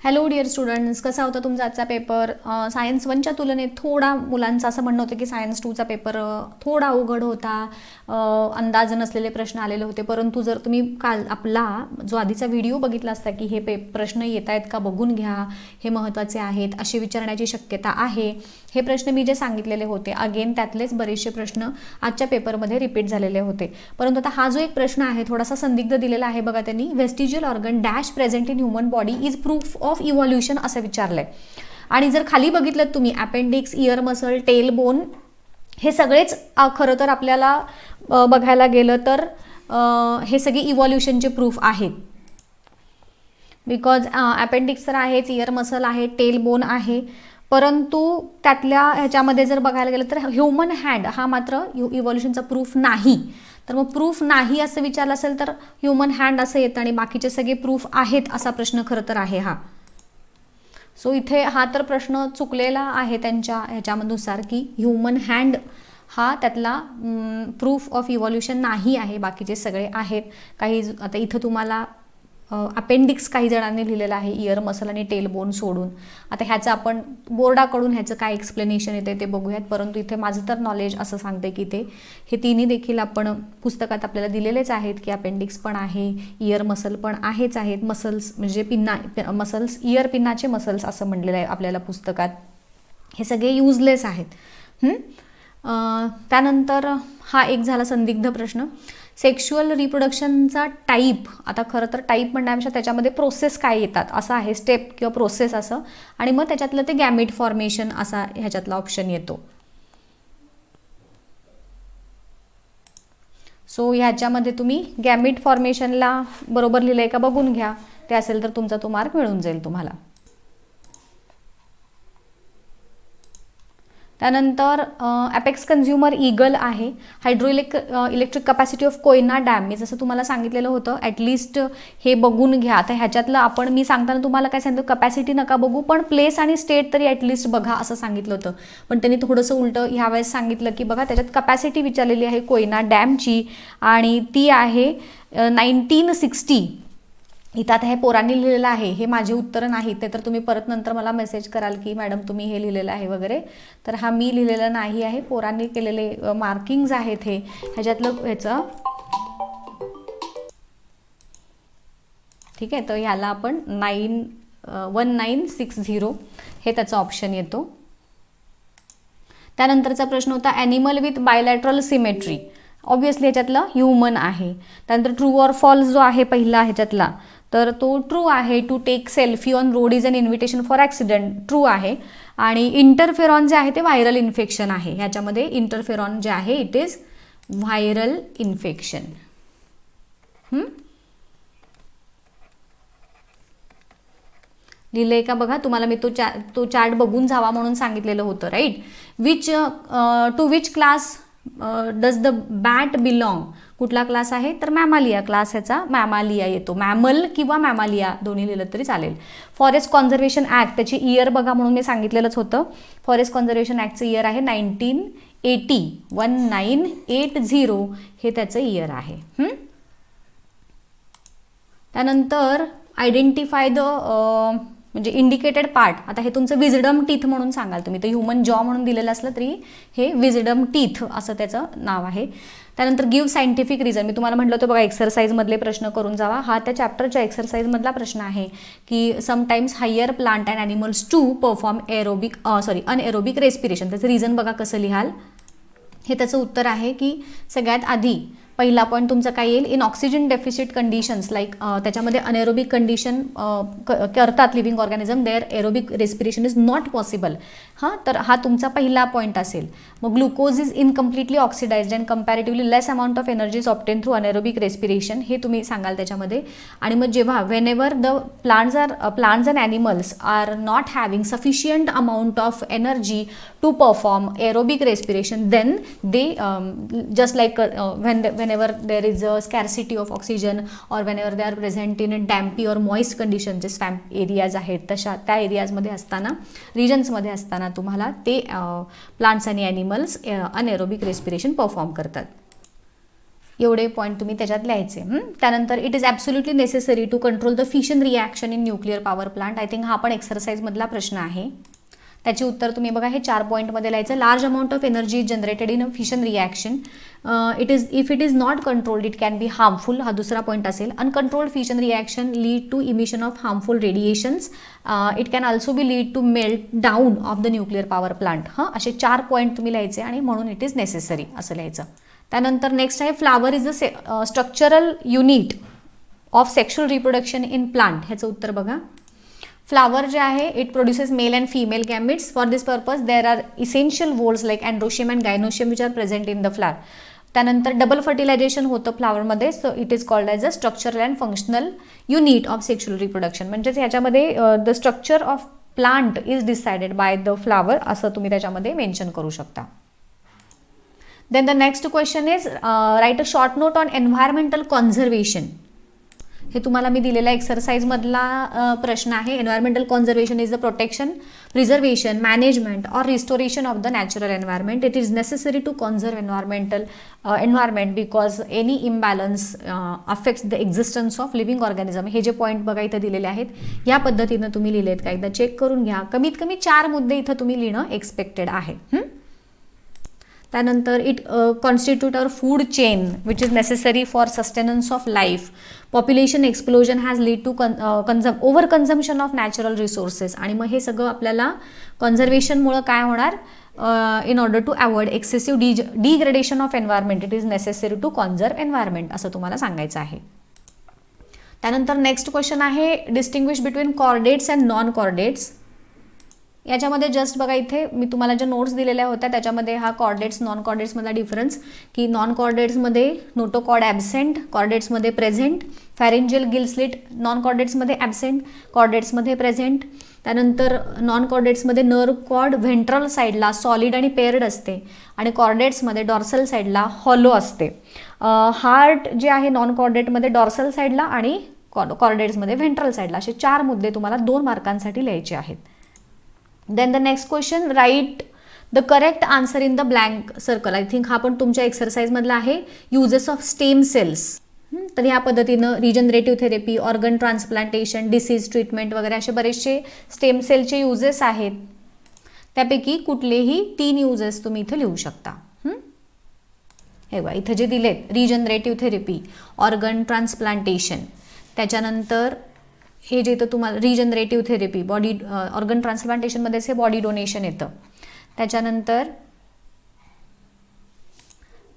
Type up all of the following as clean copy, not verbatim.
Hello dear students, कसा होता तुमचा आजचा पेपर? सायन्स 1च्या तुलनेत थोडा मुलांचं असं म्हणणं होतं की सायन्स 2चा पेपर थोडा अवघड होता, अंदाज नसलेले प्रश्न आलेले होते. परंतु जर तुम्ही काल आपला जो आधीचा व्हिडिओ बघितला असता की हे प्रश्न येत आहेत का बघून घ्या, हे महत्त्वाचे आहेत, असे विचारण्याची शक्यता आहे. हे प्रश्न मी जे सांगितलेले होते अगेन त्यातलेच बरेचसे प्रश्न आजच्या पेपरमध्ये रिपीट झालेले होते. परंतु आता हा जो एक प्रश्न आहे थोडासा संदिग्ध दिलेला आहे बघा त्यांनी. Vestigial organ dash present in human body is proof of evolution असं विचारलंय. आणि जर खाली बघितलं तुम्ही appendix, ear muscle, tail bone, हे सगळेच खरं तर आपल्याला बघायला गेलं तर हे सगळे इव्हॉल्युशनचे प्रूफ आहेत. बिकॉज अपेंडिक्स तर आहेच, इयर मसल आहे, टेल बोन आहे, परंतु त्यातल्या ह्याच्यामध्ये जर बघायला गेलं तर ह्युमन हँड हा मात्र इव्हॉल्युशनचा प्रूफ नाही. तर मग प्रूफ नाही असं विचारलं असेल तर ह्युमन हँड असं येतं आणि बाकीचे सगळे प्रूफ आहेत असा प्रश्न खरं तर आहे हा. सो इथे हा तर प्रश्न चुकलेला आहे त्यांच्या ह्याच्यानुसार की ह्युमन हँड हा त्यातला प्रूफ ऑफ इव्हॉल्युशन नाही आहे, बाकीचे सगळे आहेत. काही आता इथं तुम्हाला अपेंडिक्स काही जणांनी लिहिलेलं आहे, इयर मसल आणि टेल बोन सोडून. आता ह्याचं आपण बोर्डाकडून ह्याचं काय एक्सप्लेनेशन येते ते बघूयात. परंतु इथे माझं तर नॉलेज असं सांगते की हे तिन्ही देखील आपण पुस्तकात आपल्याला दिलेलेच आहेत की अपेंडिक्स पण आहे, इयर मसल पण आहेत. मसल्स म्हणजे पिन्ना मसल्स, इयर पिन्नाचे मसल्स असं म्हणलेलं आहे आपल्याला पुस्तकात. हे सगळे युजलेस आहेत. त्यानंतर हा एक झाला संदिग्ध प्रश्न. सेक्शुअल रिप्रोडक्शनचा टाईप, आता खरं तर टाईप म्हणण्यापेक्षा त्याच्यामध्ये प्रोसेस काय येतात असं आहे, स्टेप किंवा प्रोसेस असं, आणि मग त्याच्यातलं ते गॅमेट फॉर्मेशन असा ह्याच्यातला ऑप्शन येतो. सो ह्याच्यामध्ये तुम्ही गॅमेट फॉर्मेशनला बरोबर लिहिलंय का बघून घ्या, ते असेल तर तुमचा तो मार्क मिळून जाईल तुम्हाला. त्यानंतर अपेक्स कन्झ्युमर ईगल आहे. Electric capacity of Koyna dam, मी जसं तुम्हाला सांगितलेलं होतं ॲटलिस्ट हे बघून घ्या. आता ह्याच्यातलं मी सांगताना तुम्हाला काय सांगतो, कपॅसिटी नका बघू पण प्लेस आणि स्टेट तरी ॲटलिस्ट बघा असं सांगितलं होतं. पण त्यांनी थोडंसं उलटं ह्यावेळेस सांगितलं की बघा त्याच्यात कपॅसिटी विचारलेली आहे कोयना डॅमची आणि ती आहे 1960. इथं आता हे पोरांनी लिहिलेलं आहे, हे माझे उत्तर नाही. ते तर तुम्ही परत नंतर मला मेसेज कराल की मॅडम तुम्ही हे लिहिलेलं आहे वगैरे. तर हा मी लिहिलेलं नाही आहे, पोरांनी केलेले मार्किंग्ज आहेत हे. ह्याच्यातलं ह्याचं ठीक आहे. तर ह्याला आपण 1960 हे त्याचा ऑप्शन येतो. त्यानंतरचा प्रश्न होता animal with bilateral symmetry. Obviously ह्याच्यातलं ह्युमन आहे. त्यानंतर ट्रू ऑर फॉल्स जो आहे पहिला ह्याच्यातला, तर तो ट्रू आहे. To take selfie on road is an invitation for accident, true आहे. आणि इंटरफेरॉन जे आहे ते व्हायरल इन्फेक्शन आहे. ह्याच्यामध्ये इंटरफेरॉन जे आहे इट इज व्हायरल इन्फेक्शन. लिहिलंय का बघा, तुम्हाला मी तो चार्ट बघून जावा म्हणून सांगितलेलं होतं, right. To which class does the bat belong, कुठला क्लास आहे तर मॅमालिया क्लास, ह्याचा मॅमालिया येतो. मॅमल किंवा मॅमालिया दोन्ही लिहिलं तरी चालेल. फॉरेस्ट कॉन्झर्वेशन ॲक्ट, त्याची इयर बघा म्हणून मी सांगितलेलंच होतं. फॉरेस्ट कॉन्झर्वेशन ॲक्टचं इयर आहे 1980 हे त्याचं इयर आहे. त्यानंतर आयडेंटिफाय द म्हणजे इंडिकेटेड पार्ट. आता हे तुमचं विजडम टीथ म्हणून सांगाल तुम्ही, तर ह्युमन जॉ म्हणून दिलेलं असलं तरी हे विजडम टीथ असं त्याचं नाव आहे. त्यानंतर गिव्ह सायंटिफिक रिझन, मी तुम्हाला म्हटलं होतं बघा एक्सरसाइजमधले प्रश्न करून जावा. हा त्या चॅप्टरच्या एक्सरसाइजमधला प्रश्न आहे की sometimes higher plant and animals to perform anaerobic respiration. त्याचं रिझन बघा कसं लिहाल. हे त्याचं उत्तर आहे की सगळ्यात आधी पहिला पॉईंट तुमचा काय येईल, in oxygen deficit conditions like त्याच्यामध्ये अनएरोबिक कंडिशन करतात living organism, there aerobic respiration is not possible. तर हा तुमचा पहिला पॉईंट असेल. मग glucose is incompletely oxidized and comparatively less amount of energy is obtain through anaerobic respiration, हे तुम्ही सांगाल त्याच्यामध्ये. आणि मग जेव्हा whenever the plants and animals are not having sufficient amount of energy to perform aerobic respiration, then they just like whenever there is a scarcity of oxygen or whenever they are present in a dampy or moist condition, जे swamp areas आहेत तशा त्या एरियाजमध्ये असताना, रिजन्समध्ये असताना तुम्हाला ते plants आणि animals anaerobic respiration perform करतात. एवढे पॉईंट तुम्ही त्याच्यात लिहायचे. त्यानंतर it is absolutely necessary to control the fission reaction in nuclear power plant. I think हा पण एक्सरसाइजमधला प्रश्न आहे. त्याची उत्तर तुम्ही बघा हे 4 पॉईंटमध्ये लिहायचं. Large amount of energy is generated in a fission reaction. If it is not controlled it can be harmful. हा दुसरा पॉईंट असेल. Uncontrolled fission reaction lead to emission of harmful radiations. It can also be lead to melt down of the nuclear power plant. असे 4 point तुम्ही लिहायचे आणि म्हणून it is necessary असं लिहायचं. त्यानंतर नेक्स्ट आहे flower is a structural unit of sexual reproduction in plant. ह्याचं उत्तर बघा. फ्लावर जे आहे it produces male and female gametes. For this purpose there are essential whorls like androecium and gynoecium which are present in the flower. त्यानंतर double fertilization होतं फ्लावरमध्ये. So it is called as a structural and functional unit of sexual reproduction. म्हणजेच ह्याच्यामध्ये the structure of plant is decided by the flower असं तुम्ही त्याच्यामध्ये mention करू शकता. Then the next question is write a short note on environmental conservation. हे तुम्हाला मी दिलेला एक्सरसाइजमधला प्रश्न आहे. Environmental conservation is the protection, preservation, management or restoration of the natural environment. It is necessary to conserve environment because any imbalance affects the existence of living organism. हे जे point बघा इथं दिलेले आहेत या पद्धतीनं तुम्ही लिहिलेत का एकदा चेक करून घ्या. कमीत कमी 4 मुद्दे इथं तुम्ही लिहिणं एक्सपेक्टेड आहे. त्यानंतर it constitute our food chain which is necessary for sustenance of life. Population explosion has lead to over consumption of natural resources. आणि मग हे सगळं आपल्याला कॉन्झर्वेशनमुळं काय होणार. In order to avoid excessive degradation of environment it is necessary to conserve environment असं तुम्हाला सांगायचं आहे. त्यानंतर नेक्स्ट क्वेश्चन आहे distinguish between chordates and non chordates. याच्यामध्ये जस्ट बघा इथे मी तुम्हाला ज्या नोट्स दिलेल्या होत्या त्याच्यामध्ये हा कॉर्डेट्स नॉन कॉर्डेट्समधला डिफरन्स की नॉन कॉर्डेट्समध्ये नोटोकॉर्ड ॲबसेंट, कॉर्डेट्समध्ये present. Pharyngeal gill slit non कॉर्डेट्समध्ये ॲबसेंट, कॉर्डेट्समध्ये प्रेझेंट. त्यानंतर नॉन कॉर्डेट्समध्ये नर्व कॉर्ड व्हेंट्रल साईडला सॉलिड आणि पेअर्ड असते आणि कॉर्डेट्समध्ये डॉर्सल साईडला हॉलो असते. हार्ट जे आहे नॉन कॉर्डेटमध्ये डॉर्सल साईडला आणि कॉर्डेट्समध्ये व्हेंट्रल साईडला. असे 4 मुद्दे तुम्हाला 2 मार्कांसाठी लिहायचे आहेत. Then the next question write the correct answer in the blank circle. I think हा पण तुमच्या एक्सरसाइजमधला आहे. Uses of stem cells. तर ह्या पद्धतीनं regenerative therapy, organ transplantation, disease treatment वगैरे असे बरेचसे स्टेम सेलचे युजेस आहेत. त्यापैकी कुठलेही 3 युजेस तुम्ही इथं लिहू शकता. हे बघा इथं जे दिलेत रिजनरेटिव्ह थेरपी, ऑर्गन ट्रान्सप्लांटेशन, त्याच्यानंतर हे जे इथं तुम्हाला रिजनरेटिव्ह थेरपी बॉडी ऑर्गन ट्रान्सप्लांटेशनमध्येच हे बॉडी डोनेशन येतं. त्याच्यानंतर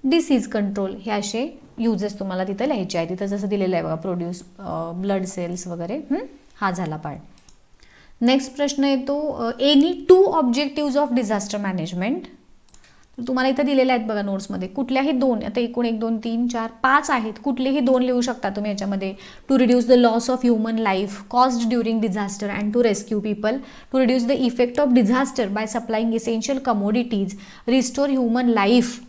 डिसीज कंट्रोल हे असे युजेस तुम्हाला तिथं लिहायचे आहे. तिथं जसं दिलेलं आहे बघा प्रोड्यूस ब्लड सेल्स वगैरे. हा झाला पार्ट. नेक्स्ट प्रश्न येतो any 2 objectives of disaster management. तुम्हाला इथं दिलेले आहेत बघा नोट्समध्ये. कुठल्याही 2 आता एकूण 1 2 3 4 5 आहेत. कुठलेही 2 लिहू शकता तुम्ही याच्यामध्ये. To reduce the loss of human life caused during disaster and to rescue people. To reduce the effect of disaster by supplying essential commodities. Restore human life.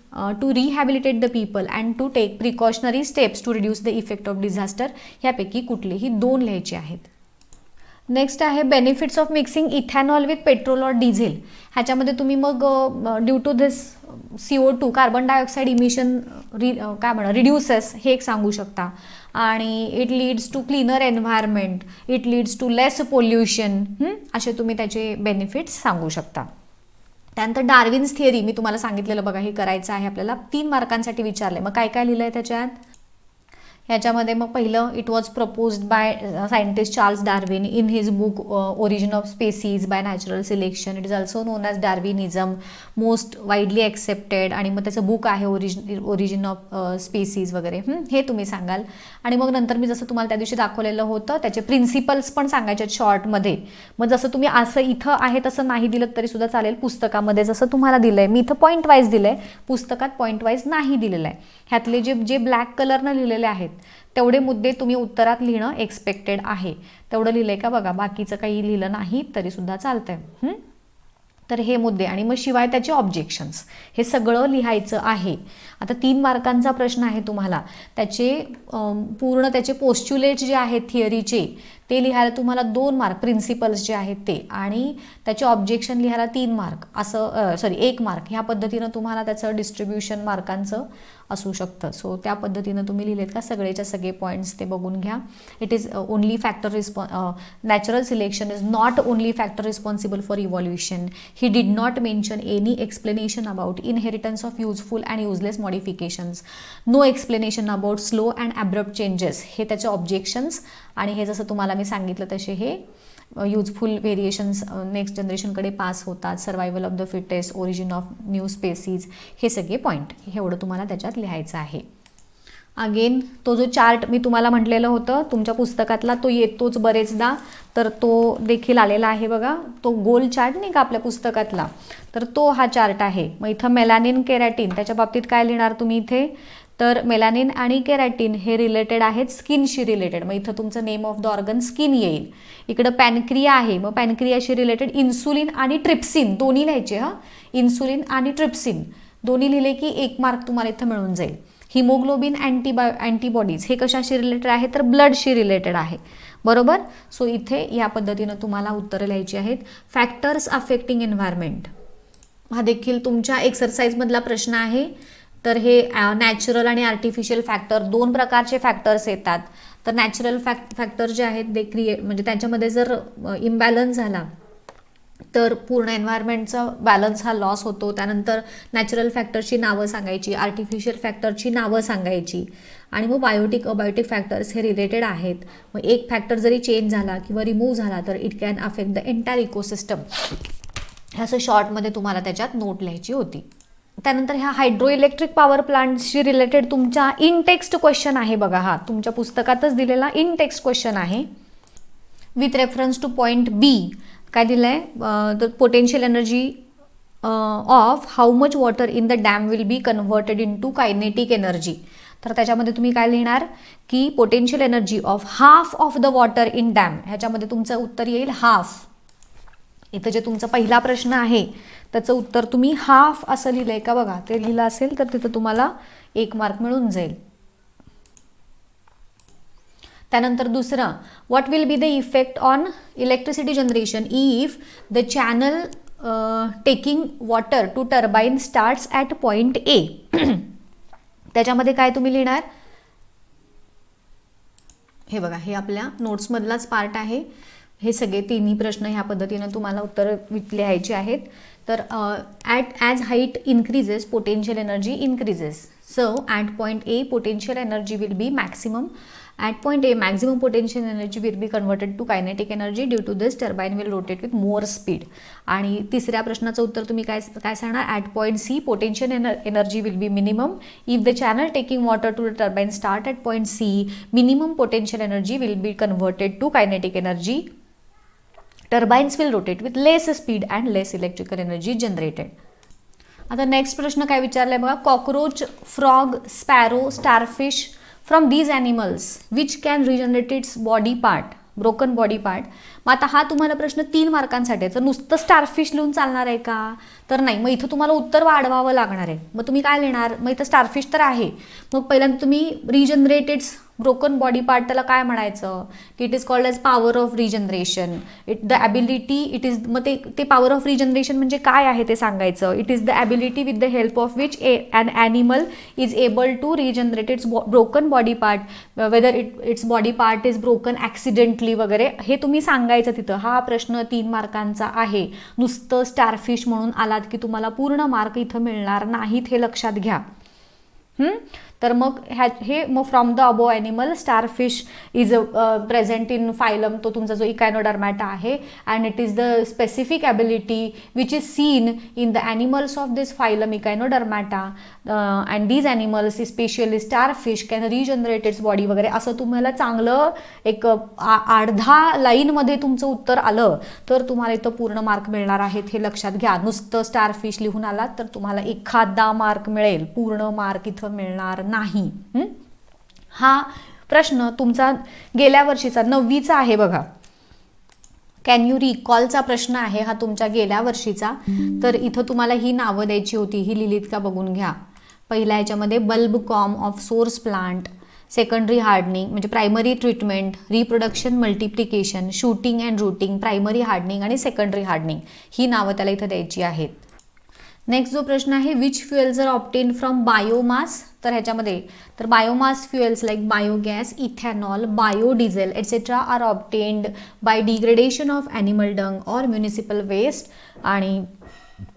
To rehabilitate the people and to take precautionary steps to reduce the effect of disaster. ह्यापैकी कुठलेही 2 लिहायचे आहेत. Next आहे benefits of mixing ethanol with petrol और diesel. ह्याच्यामध्ये तुम्ही मग due to this CO2 carbon dioxide emission काय म्हणा रिड्यूसेस हे एक सांगू शकता. आणि it leads to cleaner environment, it leads to less pollution. असे तुम्ही त्याचे बेनिफिट्स सांगू शकता. त्यानंतर डार्विन्स थिअरी मी तुम्हाला सांगितलेलं बघा हे करायचं आहे आपल्याला. 3 मार्कांसाठी विचारले. मग काय काय लिहिलं आहे त्याच्यात. ह्याच्यामध्ये मग पहिलं it was proposed by scientist Charles Darwin in his book Origin of Species by natural selection. It is also known as Darwinism, most widely accepted. आणि मग त्याचं बुक आहे ओरिजिन ऑफ स्पेसीज वगैरे. हे तुम्ही सांगाल. आणि मग नंतर मी जसं तुम्हाला त्या दिवशी दाखवलेलं होतं त्याचे प्रिन्सिपल्स पण सांगायचे आहेत शॉर्टमध्ये. मग जसं तुम्ही असं इथं आहे तसं नाही दिलं तरी सुद्धा चालेल. पुस्तकामध्ये जसं तुम्हाला दिलं आहे मी इथं पॉईंट वाईज दिलं आहे, पुस्तकात पॉईंट वाईज नाही दिलेलं आहे. ह्यातले जे ब्लॅक कलरनं लिहिलेले आहेत तेवढे मुद्दे तुम्ही उत्तरात लिहिणं एक्सपेक्टेड आहे. तेवढं लिहिलं आहे का बघा. बाकीचं काही लिहिलं नाही तरीसुद्धा चालतंय. तर हे मुद्दे आणि मग शिवाय त्याचे ऑब्जेक्शन्स हे सगळं लिहायचं आहे. आता 3 मार्कांचा प्रश्न आहे तुम्हाला. त्याचे पूर्ण त्याचे पोस्ट्युलेट जे आहेत थिअरीचे ते लिहायला तुम्हाला 2 मार्क प्रिन्सिपल्स जे आहेत ते, आणि त्याचे ऑब्जेक्शन लिहायला 3 मार्क असं 1 मार्क, ह्या पद्धतीनं तुम्हाला त्याचं डिस्ट्रीब्युशन मार्कांचं असू शकतं. सो त्या पद्धतीनं तुम्ही लिहिलेत का सगळेच्या सगळे पॉईंट्स ते बघून घ्या. It is only factor natural selection is not only factor responsible for evolution. He did not mention any explanation about inheritance of useful and useless modifications. No explanation about slow and abrupt changes. हे त्याचे objections, आणि हे जसं तुम्हाला मी सांगितलं तसे हे useful variations next जनरेशनकडे pass होतात, survival of the fittest, origin of new species, हे सगळे पॉईंट एवढं तुम्हाला त्याच्यात लिहायचं आहे. अगेन तो जो चार्ट मी तुम्हाला म्हटलेलं होतं तुमच्या पुस्तकातला तो येतोच बरेचदा, तर तो देखील आलेला आहे बघा. तो गोल चार्ट नाही का आपल्या पुस्तकातला, तर तो हा चार्ट आहे. मग इथं मेलानिन केरॅटिन त्याच्या बाबतीत काय लिहिणार तुम्ही इथे, तर मेलानिन आणि केरॅटिन हे रिलेटेड आहेत स्किनशी रिलेटेड. मग इथं तुमचं name of the organ skin येईल. इकडं पॅनक्रिया आहे, मग पॅनक्रियाशी रिलेटेड इन्सुलिन आणि ट्रिप्सिन दोन्ही लिहायचे. इन्सुलिन आणि ट्रिप्सिन दोन्ही लिहिले की 1 मार्क तुम्हाला इथं मिळून जाईल. हिमोग्लोबिन अँटीबॉडीज हे कशाशी रिलेटेड आहे, तर ब्लडशी रिलेटेड आहे, बरोबर. सो इथे या पद्धतीनं तुम्हाला उत्तरं लिहायची आहेत. फॅक्टर्स अफेक्टिंग एन्व्हायरमेंट हा देखील तुमच्या एक्सरसाइजमधला प्रश्न आहे. तर हे नॅचरल आणि आर्टिफिशियल फॅक्टर 2 प्रकारचे फॅक्टर्स येतात. तर नॅचरल फॅक्टर जे आहेत ते म्हणजे त्याच्यामध्ये जर इम्बॅलन्स झाला तर पूर्ण एन्व्हायरमेंटचा बॅलन्स हा लॉस होतो. त्यानंतर नॅचरल फॅक्टरची नावं सांगायची, आर्टिफिशियल फॅक्टरची नावं सांगायची, आणि मग बायोटिक अबायोटिक फॅक्टर्स हे रिलेटेड आहेत. मग एक फॅक्टर जरी चेंज झाला किंवा रिमूव्ह झाला तर it can affect the entire ecosystem. असं शॉर्टमध्ये तुम्हाला त्याच्यात नोट लिहायची होती. त्यानंतर ह्या हायड्रो इलेक्ट्रिक पॉवर प्लांटशी रिलेटेड तुमचा इन टेक्स्ट क्वेश्चन आहे बघा. हा तुमच्या पुस्तकातच दिलेला इन टेक्स्ट क्वेश्चन आहे. With reference to point B काय दिलं आहे, the potential energy of how much water in the dam will be converted in to kinetic energy. तर त्याच्यामध्ये तुम्ही काय लिहिणार की potential energy of half of the water in dam, ह्याच्यामध्ये तुमचं उत्तर येईल हाफ. इथं जे तुमचा पहिला प्रश्न आहे त्याचं उत्तर तुम्ही हाफ असं लिहिलंय का बघा, ते लिहिलं असेल तर तिथं तुम्हाला 1 मार्क मिळून जाईल. त्यानंतर दुसरं, what will be the effect on electricity generation if the channel taking water to turbine starts at point A. त्याच्यामध्ये काय तुम्ही लिहिणार, हे बघा हे आपल्या नोट्समधलाच पार्ट आहे. हे सगळे तिन्ही प्रश्न ह्या पद्धतीनं तुम्हाला उत्तर लिहायची आहेत. तर as height increases potential energy increases. So at point A potential energy will be maximum. At point A, maximum potential energy will be converted to kinetic energy. Due to this, turbine will rotate with more speed. आणि तिसऱ्या प्रश्नाचं उत्तर तुम्ही काय सांगणार, at point C, potential energy will be minimum. If the channel taking water to the turbine start at point C, minimum potential energy will be converted to kinetic energy. Turbines will rotate with less speed and less electrical energy generated. आता next प्रश्न काय विचारलाय बघा, cockroach, frog, sparrow, starfish from these animals which can regenerate its body part, broken body part. मग आता हा तुम्हाला प्रश्न 3 मार्कांसाठी आहे. तर नुसतं स्टारफिश लिहून चालणार आहे का, तर नाही. मग इथं तुम्हाला उत्तर वाढवावं लागणार आहे. मग तुम्ही काय लिहिणार, मग इथं स्टारफिश तर आहे, मग पहिल्यांदा तुम्ही रिजनरेटेड ब्रोकन बॉडी पार्ट त्याला काय म्हणायचं की it is called as power of regeneration. The ability it is, मग ते पॉवर ऑफ रिजनरेशन म्हणजे काय आहे ते सांगायचं. It is the ability with the help of which an animal is able to regenerate its broken body part, whether its body part is broken accidentally वगैरे, हे तुम्ही सांगायचं तिथं. हा प्रश्न 3 मार्कांचा आहे. नुसतं स्टारफिश म्हणून आलात की तुम्हाला पूर्ण मार्क इथं मिळणार नाहीत, हे लक्षात घ्या. तर मग हे मग from the above animal starfish is present in phylum, तो तुमचा जो इकायनोडर्मॅटा आहे. And it is the specific ability which is seen in the animals of this phylum Echinodermata. And these animals especially starfish can regenerate its body वगैरे, असं तुम्हाला चांगलं एक 8-10 लाईनमध्ये तुमचं उत्तर आलं तर तुम्हाला इथं पूर्ण मार्क मिळणार आहेत, हे लक्षात घ्या. नुसतं स्टारफिश लिहून आलात तर तुम्हाला एखादा मार्क मिळेल, पूर्ण मार्क इथं मिळणार नाही. हा प्रश्न तुमचा गेल्या वर्षीचा 9वीचा आहे बघा. कॅन यू रिकॉलचा प्रश्न आहे हा तुमच्या गेल्या वर्षीचा. तर इथं तुम्हाला ही नावं द्यायची होती, ही लिहिलीत का बघून घ्या. पहिल्या ह्याच्यामध्ये bulb corm of source plant, secondary hardening म्हणजे primary treatment, reproduction, multiplication, shooting and rooting, primary hardening आणि सेकंडरी हार्डनिंग ही नावं त्याला इथं द्यायची आहेत. नेक्स्ट जो प्रश्न आहे, which fuels are obtain from biomass. तर ह्याच्यामध्ये तर biomass fuels like biogas, ethanol, biodiesel etcetera are obtained by degradation of animal dung or municipal waste. आणि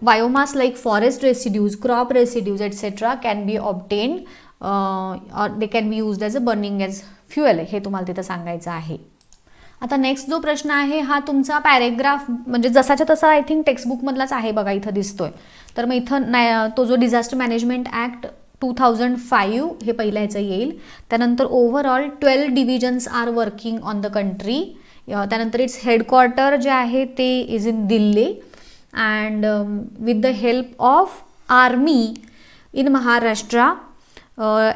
biomass like forest residues, crop residues etcetera can B obtained or they can be used as a burning as fuel. हे तुम्हाला तिथं सांगायचं आहे. आता next जो प्रश्न आहे हा तुमचा पॅरेग्राफ म्हणजे जसाच्या तसा आय थिंक टेक्स्टबुकमधलाच आहे बघा, इथं दिसतोय. तर मग इथं तो जो डिझास्टर मॅनेजमेंट ॲक्ट 2005 हे पहिल्या ह्याचं येईल. त्यानंतर overall 12 divisions are working on the country. त्यानंतर इट्स हेडक्वार्टर जे आहे ते is in Delhi and with the help of army in Maharashtra,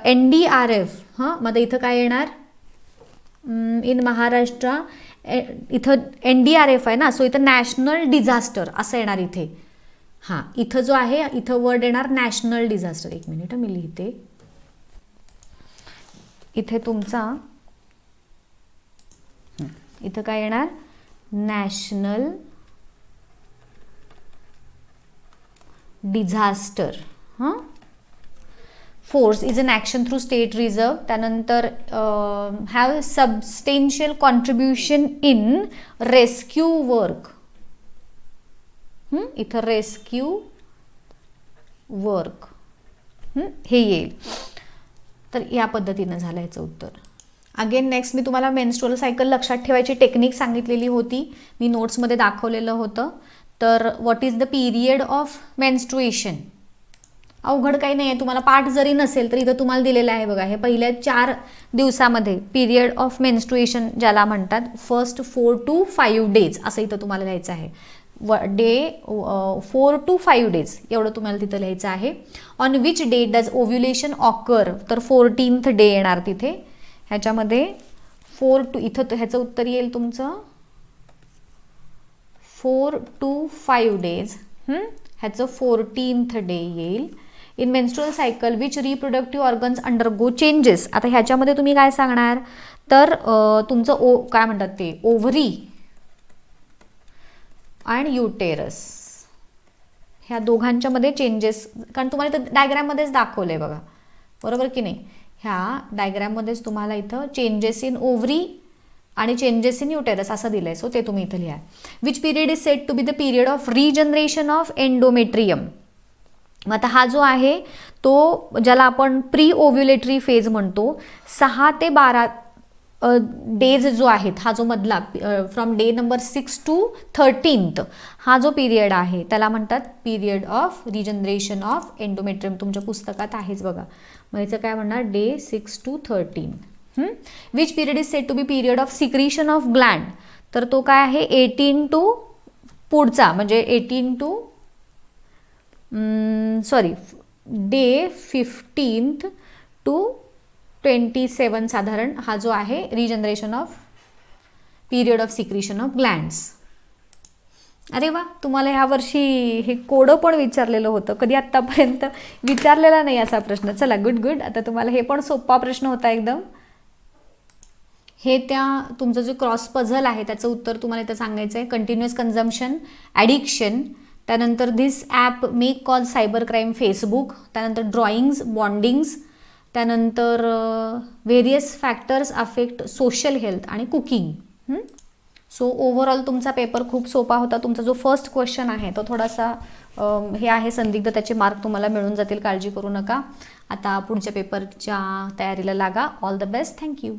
NDRF. हां, मग इथं काय येणार, इन महाराष्ट्र इथं NDRF आहे ना, सो इथं नॅशनल डिझास्टर असं येणार इथे. हां, इथं जो आहे इथं वर्ड येणार नॅशनल डिझास्टर. एक मिनिट मी लिहिते. इथे तुमचा इथं काय येणार, नॅशनल डिझास्टर. हां, force is an action through state reserve. त्यानंतर have substantial contribution in rescue work. इथं रेस्क्यू वर्क हे येईल. तर या पद्धतीनं झालं याचं उत्तर. अगेन नेक्स्ट मी तुम्हाला मेन्स्ट्रुअल सायकल लक्षात ठेवायची टेक्निक सांगितलेली होती, मी नोट्समध्ये दाखवलेलं होतं. तर what is the period of menstruation. अवघड काही नाही आहे, तुम्हाला पाठ जरी नसेल तर इथं तुम्हाला दिलेलं आहे बघा. हे पहिल्या 4 दिवसामध्ये पिरियड ऑफ मेन्स्ट्रुएशन ज्याला म्हणतात, फर्स्ट 4 to 5 days असं इथं तुम्हाला लिहायचं आहे. डे 4 to 5 days एवढं तुम्हाला तिथं लिहायचं आहे. On which day does ovulation occur. तर 14th डे येणार तिथे. ह्याच्यामध्ये 4 to इथं ह्याचं उत्तर येईल तुमचं 4 to 5 days. ह्याचं 14th डे येईल. In menstrual cycle which reproductive organs undergo changes. आता ह्याच्यामध्ये तुम्ही काय सांगणार, तर तुमचं काय म्हणतात ते ओव्हरी आणि युटेरस ह्या दोघांच्यामध्ये चेंजेस, कारण तुम्हाला इथं डायग्राममध्येच दाखवलं आहे बघा, बरोबर की नाही. ह्या डायग्राममध्येच तुम्हाला इथं चेंजेस इन ओव्हरी आणि चेंजेस इन युटेरस असं दिलं आहे. सो ते तुम्ही इथं लिहा. Which period is said to be the period of regeneration of endometrium. मग आता हा जो आहे तो ज्याला आपण प्री ओव्ह्युलेटरी फेज म्हणतो, 6 ते 12 डेज जो आहेत, हा जो मधला from day number 6 to 13th हा जो पिरियड आहे त्याला म्हणतात period of regeneration of endometrium. तुमच्या पुस्तकात आहेच बघा. मग याचं काय म्हणणार, day 6 to 13. Which period is said to be period of secretion of gland. तर तो काय आहे 18 to पुढचा म्हणजे 18 to डे 15th to 27 साधारण हा जो आहे regeneration off period of secretion of glands. अरे वा, तुम्हाला ह्या वर्षी हे कोडं पण विचारलेलं होतं, कधी आत्तापर्यंत विचारलेला नाही असा प्रश्न. चला गुड गुड. आता तुम्हाला हे पण सोपा प्रश्न होता एकदम. हे त्या तुमचं जो क्रॉस पझल आहे त्याचं उत्तर तुम्हाला इथं सांगायचं आहे. कंटिन्युअस कन्झम्पशन, ॲडिक्शन, त्यानंतर this app may cause cyber crime Facebook, त्यानंतर ड्रॉइंग्स, बॉन्डिंग्स, त्यानंतर various factors affect social health आणि कुकिंग. सो ओव्हरऑल तुमचा पेपर खूप सोपा होता. तुमचा जो फर्स्ट क्वेश्चन आहे तो थोडासा हे आहे संदिग्ध, त्याचे मार्क तुम्हाला मिळून जातील, काळजी करू नका. आता पुढच्या पेपरच्या तयारीला लागा. All the best. थँक्यू.